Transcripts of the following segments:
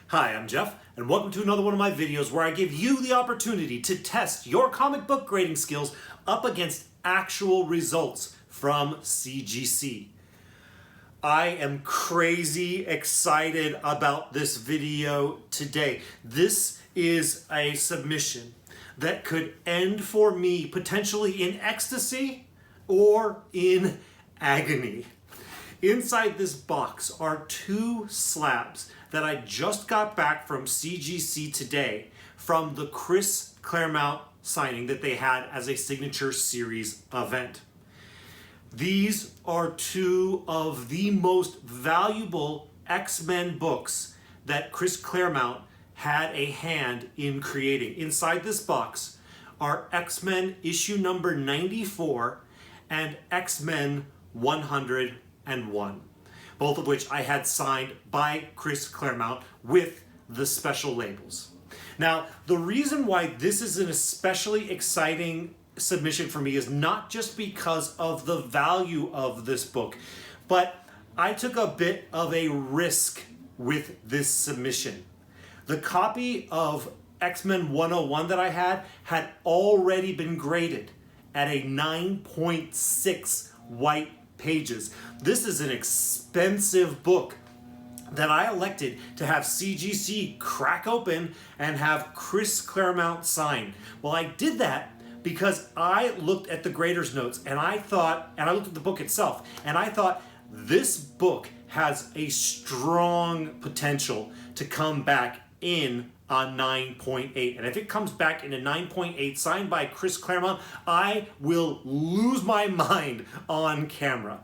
Hi, I'm Jeff, and welcome to another one of my videos where I give you the opportunity to test your comic book grading skills up against actual results from CGC. I am crazy excited about this video today. This is a submission that could end for me potentially in ecstasy or in agony. Inside this box are two slabs that I just got back from CGC today from the Claremont signing that they had as a signature series event. These are two of the most valuable X-Men books that Claremont had a hand in creating. Inside this box are X-Men issue number 94 and X-Men 101, both of which I had signed by Claremont with the special labels. Now, the reason why this is an especially exciting submission for me is not just because of the value of this book, but I took a bit of a risk with this submission. The copy of X-Men 101 that I had already been graded at a 9.6 white pages. This is an expensive book that I elected to have CGC crack open and have Claremont sign. Well, I did that because I looked at the grader's notes and I looked at the book itself, and I thought this book has a strong potential to come back in a 9.8. And if it comes back in a 9.8 signed by Claremont, I will lose my mind on camera.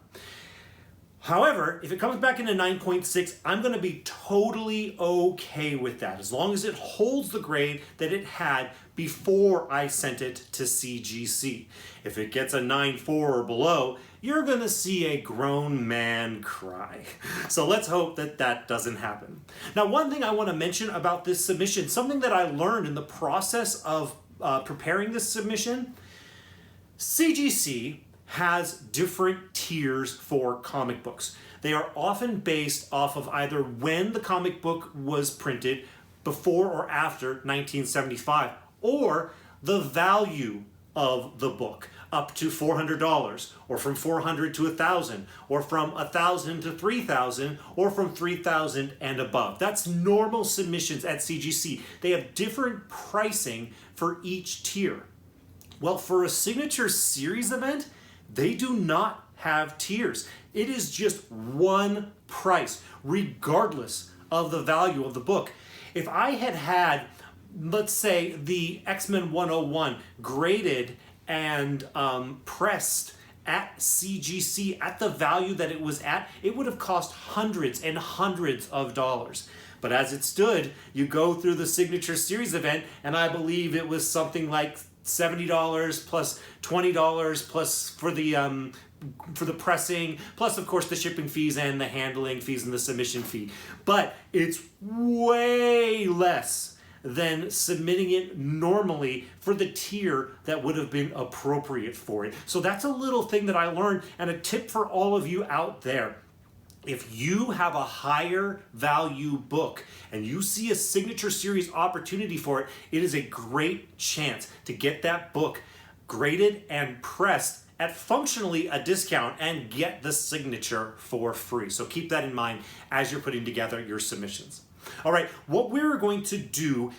However, if it comes back in a 9.6, I'm going to be totally okay with that, as long as it holds the grade that it had before I sent it to CGC. If it gets a 9.4 or below, you're going to see a grown man cry. So let's hope that that doesn't happen. Now, one thing I want to mention about this submission, something that I learned in the process of preparing this submission, CGC has different tiers for comic books. They are often based off of either when the comic book was printed, before or after 1975, or the value of the book, up to $400, or from $400 to $1,000, or from $1,000 to $3,000, or from $3,000 and above. That's normal submissions at CGC. They have different pricing for each tier. Well, for a signature series event, they do not have tiers. It is just one price, regardless of the value of the book. If I had, let's say, the X-Men 101 graded and pressed at CGC at the value that it was at, it would have cost hundreds and hundreds of dollars. But as it stood, you go through the signature series event, and I believe it was something like $70 plus $20 plus for the pressing, plus of course the shipping fees and the handling fees and the submission fee. But it's way less than submitting it normally for the tier that would have been appropriate for it. So that's a little thing that I learned, and a tip for all of you out there. If you have a higher value book and you see a signature series opportunity for it, it is a great chance to get that book graded and pressed at functionally a discount and get the signature for free. So keep that in mind as you're putting together your submissions. All right, what we're going to do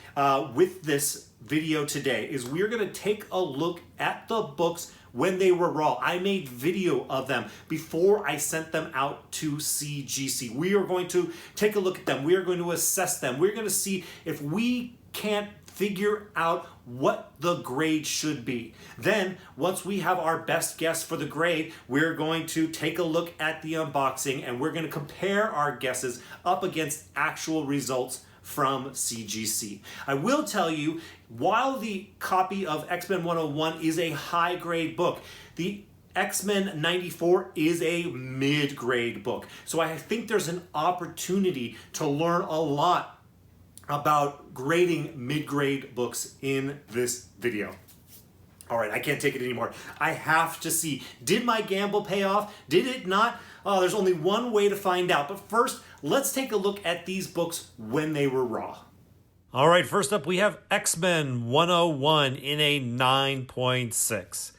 with this video today is we're going to take a look at the books when they were raw. I made video of them before I sent them out to CGC. We are going to take a look at them. We are going to assess them. We're going to see if we can't figure out what the grade should be. Then, once we have our best guess for the grade, we're going to take a look at the unboxing, and we're going to compare our guesses up against actual results from CGC. I will tell you, while the copy of X-Men 101 is a high-grade book, the X-Men 94 is a mid-grade book. So I think there's an opportunity to learn a lot about grading mid-grade books in this video. All right, I can't take it anymore. I have to see, did my gamble pay off? Did it not? Oh, there's only one way to find out. But first, Let's take a look at these books when they were raw. All right, first up we have X-Men 101 in a 9.6.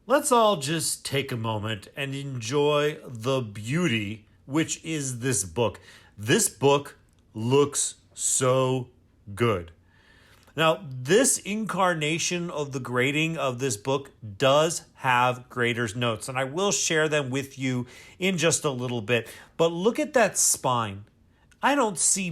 Let's all just take a moment and enjoy the beauty which is this book. This book looks so good. Now, this incarnation of the grading of this book does have grader's notes, and I will share them with you in just a little bit. But look at that spine. I don't see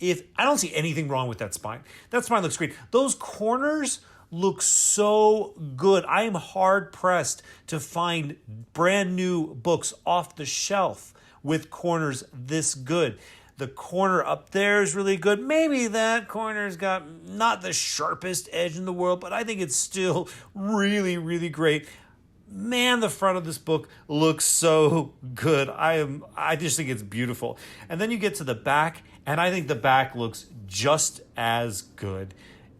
anything wrong with that spine. That spine looks great. Those corners look so good. I am hard pressed to find brand new books off the shelf with corners this good. The corner up there is really good. Maybe that corner's got not the sharpest edge in the world, but I think it's still really, really great. Man, the front of this book looks so good. I just think it's beautiful. And then you get to the back, and I think the back looks just as good.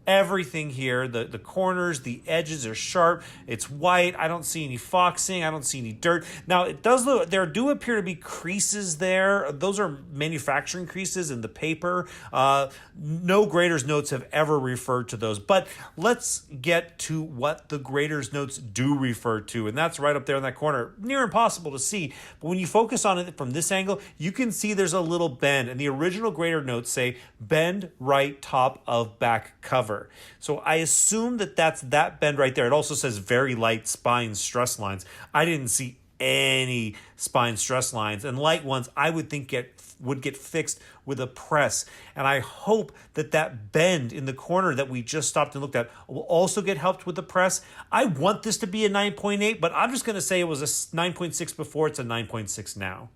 Everything here, the corners, the edges are sharp. It's white. I don't see any foxing. I don't see any dirt. Now, it does look, there do appear to be creases there. Those are manufacturing creases in the paper. No grader's notes have ever referred to those. But let's get to what the grader's notes do refer to. And that's right up there in that corner. Near impossible to see. But when you focus on it from this angle, you can see there's a little bend. And the original grader notes say, bend right top of back cover. So I assume that that's that bend right there. It also says very light spine stress lines. I didn't see any spine stress lines, and light ones I would think would get fixed with a press. And I hope that that bend in the corner that we just stopped and looked at will also get helped with the press. I want this to be a 9.8, but I'm just going to say it was a 9.6 before. It's a 9.6 now.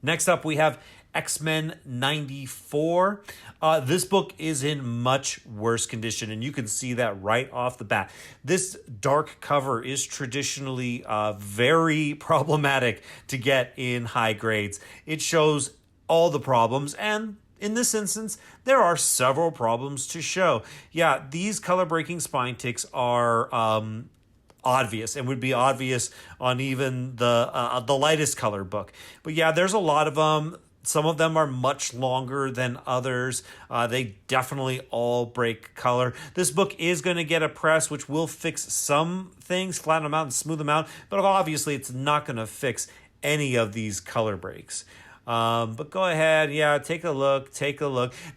Next up, we have X-Men 94. This book is in much worse condition, and you can see that right off the bat. This dark cover is traditionally very problematic to get in high grades. It shows all the problems, and in this instance, there are several problems to show. Yeah, these color-breaking spine ticks are obvious and would be obvious on even the lightest color book. But yeah, there's a lot of them. Some of them are much longer than others. They definitely all break color. This book is going to get a press, which will fix some things, flatten them out and smooth them out. But obviously, it's not going to fix any of these color breaks. But go ahead. Yeah, take a look.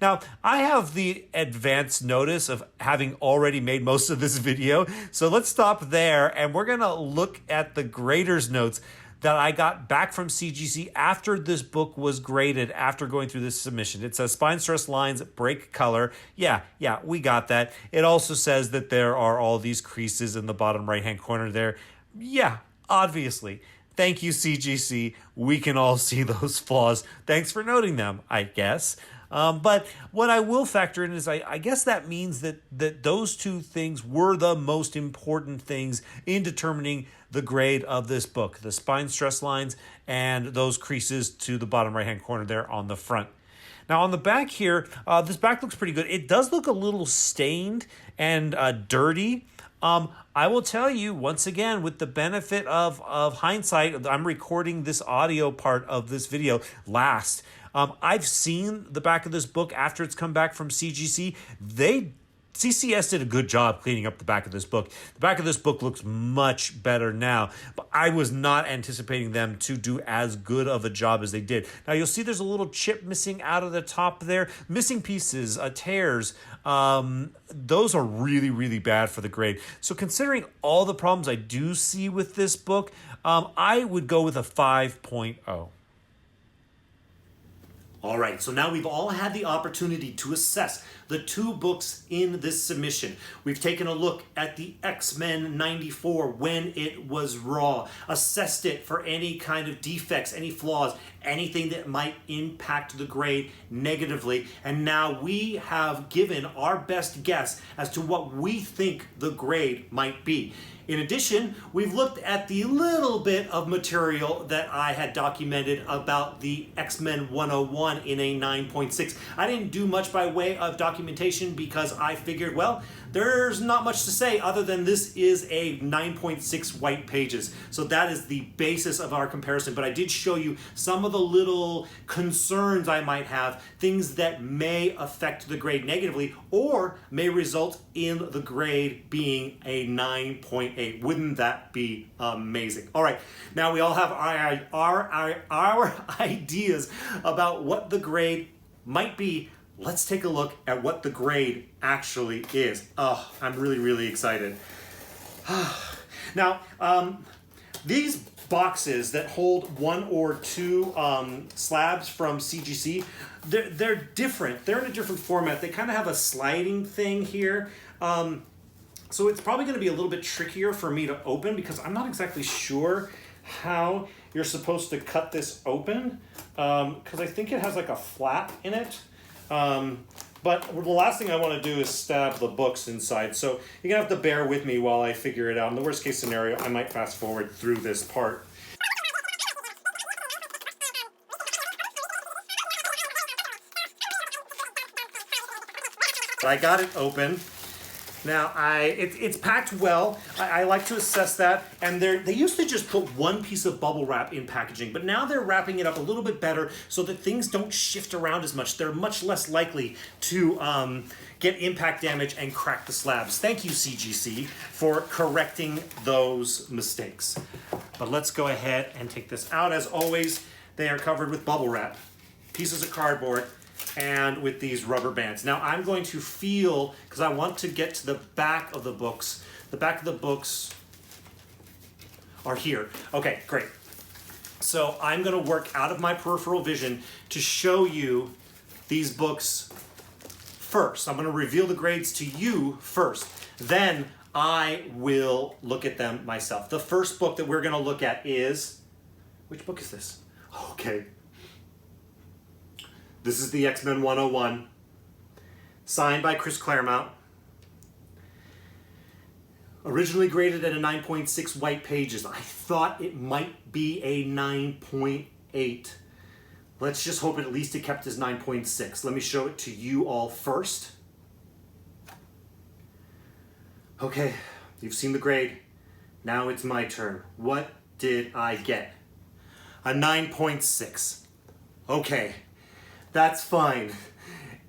Now, I have the advance notice of having already made most of this video. So let's stop there. And we're going to look at the grader's notes that I got back from CGC after this book was graded, after going through this submission. It says spine stress lines break color. Yeah, we got that. It also says that there are all these creases in the bottom right-hand corner there. Yeah, obviously. Thank you, CGC. We can all see those flaws. Thanks for noting them, I guess. But what I will factor in is I guess that means that those two things were the most important things in determining the grade of this book, the spine stress lines and those creases to the bottom right-hand corner there on the front. Now on the back here, this back looks pretty good. It does look a little stained and dirty. I will tell you once again, with the benefit of hindsight, I'm recording this audio part of this video last. I've seen the back of this book after it's come back from CGC. CCS did a good job cleaning up the back of this book. The back of this book looks much better now, but I was not anticipating them to do as good of a job as they did. Now you'll see there's a little chip missing out of the top there. Missing pieces, tears, those are really, really bad for the grade. So considering all the problems I do see with this book, I would go with a 5.0. All right, so now we've all had the opportunity to assess the two books in this submission. We've taken a look at the X-Men 94 when it was raw, assessed it for any kind of defects, any flaws, anything that might impact the grade negatively, and now we have given our best guess as to what we think the grade might be. In addition, we've looked at the little bit of material that I had documented about the X-Men 101 in a 9.6. I didn't do much by way of documentation because I figured, well, there's not much to say other than this is a 9.6 white pages. So that is the basis of our comparison. But I did show you some of the little concerns I might have, things that may affect the grade negatively or may result in the grade being a 9.8. Wouldn't that be amazing? All right, now we all have our ideas about what the grade might be. Let's take a look at what the grade actually is. Oh, I'm really, really excited. Now, these boxes that hold one or two slabs from CGC, they're different. They're in a different format. They kind of have a sliding thing here. So it's probably going to be a little bit trickier for me to open because I'm not exactly sure how you're supposed to cut this open because I think it has like a flap in it. But the last thing I want to do is stab the books inside. So you're going to have to bear with me while I figure it out. In the worst case scenario, I might fast forward through this part. I got it open. Now, it's packed well. I like to assess that. And they used to just put one piece of bubble wrap in packaging, but now they're wrapping it up a little bit better so that things don't shift around as much. They're much less likely to get impact damage and crack the slabs. Thank you, CGC, for correcting those mistakes. But let's go ahead and take this out. As always, they are covered with bubble wrap, pieces of cardboard, and with these rubber bands. Now I'm going to feel, because I want to get to the back of the books. The back of the books are here. Okay, great. So I'm going to work out of my peripheral vision to show you these books first. I'm going to reveal the grades to you first. Then I will look at them myself. The first book that we're going to look at is, which book is this? Okay. This is the X-Men 101, signed by Claremont. Originally graded at a 9.6 white pages. I thought it might be a 9.8. Let's just hope at least it kept as 9.6. Let me show it to you all first. Okay, you've seen the grade. Now it's my turn. What did I get? A 9.6. Okay. That's fine.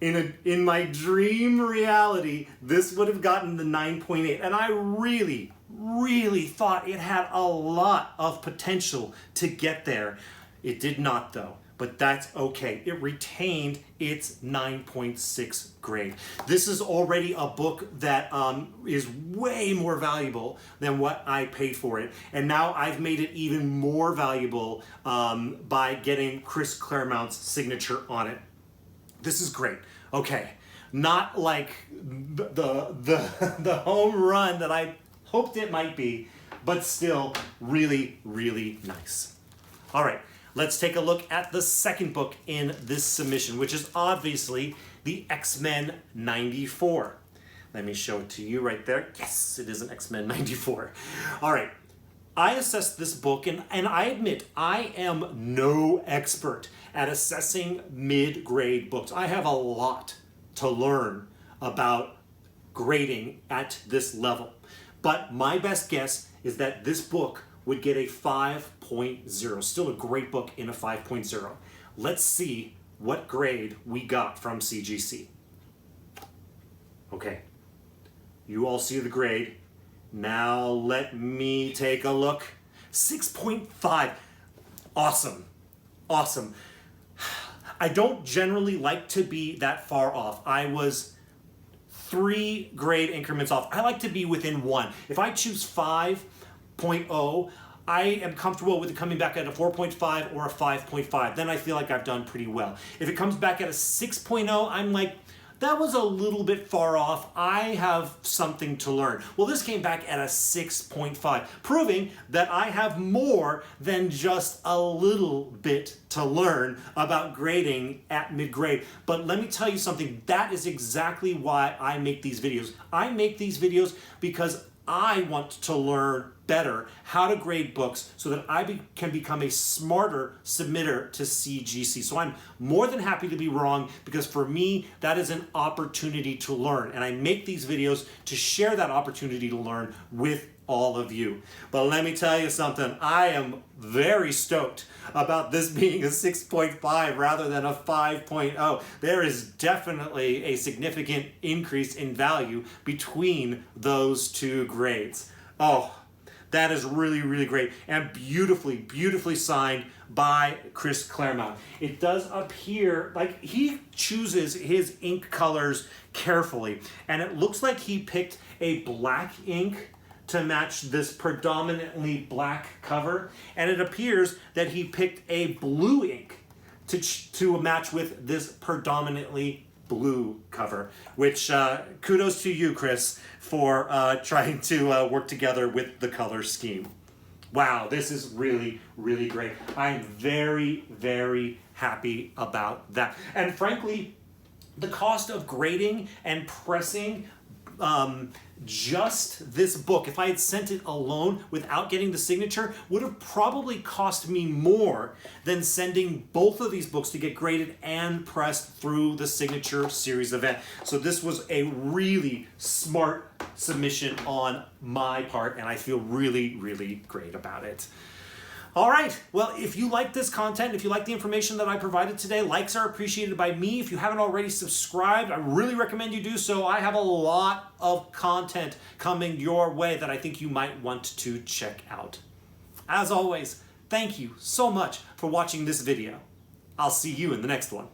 In my dream reality, this would have gotten the 9.8, and I really, really thought it had a lot of potential to get there. It did not, though, but that's okay. It retained its 9.6 grade. This is already a book that is way more valuable than what I paid for it, and now I've made it even more valuable by getting Claremont's signature on it. This is great. Okay, not like the home run that I hoped it might be, but still really, really nice. All right, let's take a look at the second book in this submission, which is obviously the X-Men 94. Let me show it to you right there. Yes, it is an X-Men 94. All right, I assessed this book, and I admit I am no expert at assessing mid-grade books. I have a lot to learn about grading at this level. But my best guess is that this book would get a 5.0. Still a great book in a 5.0. Let's see what grade we got from CGC. Okay, you all see the grade. Now let me take a look. 6.5. Awesome. Awesome. I don't generally like to be that far off. I was 3 grade increments off. I like to be within 1. If I choose 5.0, I am comfortable with it coming back at a 4.5 or a 5.5. Then I feel like I've done pretty well. If it comes back at a 6.0, I'm like, that was a little bit far off. I have something to learn. Well, this came back at a 6.5, proving that I have more than just a little bit to learn about grading at mid-grade. But let me tell you something, that is exactly why I make these videos. I make these videos because I want to learn better how to grade books so that I can become a smarter submitter to CGC. So I'm more than happy to be wrong, because for me, that is an opportunity to learn. And I make these videos to share that opportunity to learn with all of you. But let me tell you something, I am very stoked about this being a 6.5 rather than a 5.0. There is definitely a significant increase in value between those two grades. Oh, that is really, really great, and beautifully, beautifully signed by Chris Claremont. It does appear like he chooses his ink colors carefully, and it looks like he picked a black ink to match this predominantly black cover, and it appears that he picked a blue ink to match with this predominantly blue cover, which kudos to you, Chris, for trying to work together with the color scheme. Wow, this is really, really great. I'm very, very happy about that. And frankly, the cost of grading and pressing just this book, if I had sent it alone without getting the signature, would have probably cost me more than sending both of these books to get graded and pressed through the signature series event. So this was a really smart submission on my part, and I feel really, really great about it. All right, well, if you like this content, if you like the information that I provided today, likes are appreciated by me. If you haven't already subscribed, I really recommend you do so. I have a lot of content coming your way that I think you might want to check out. As always, thank you so much for watching this video. I'll see you in the next one.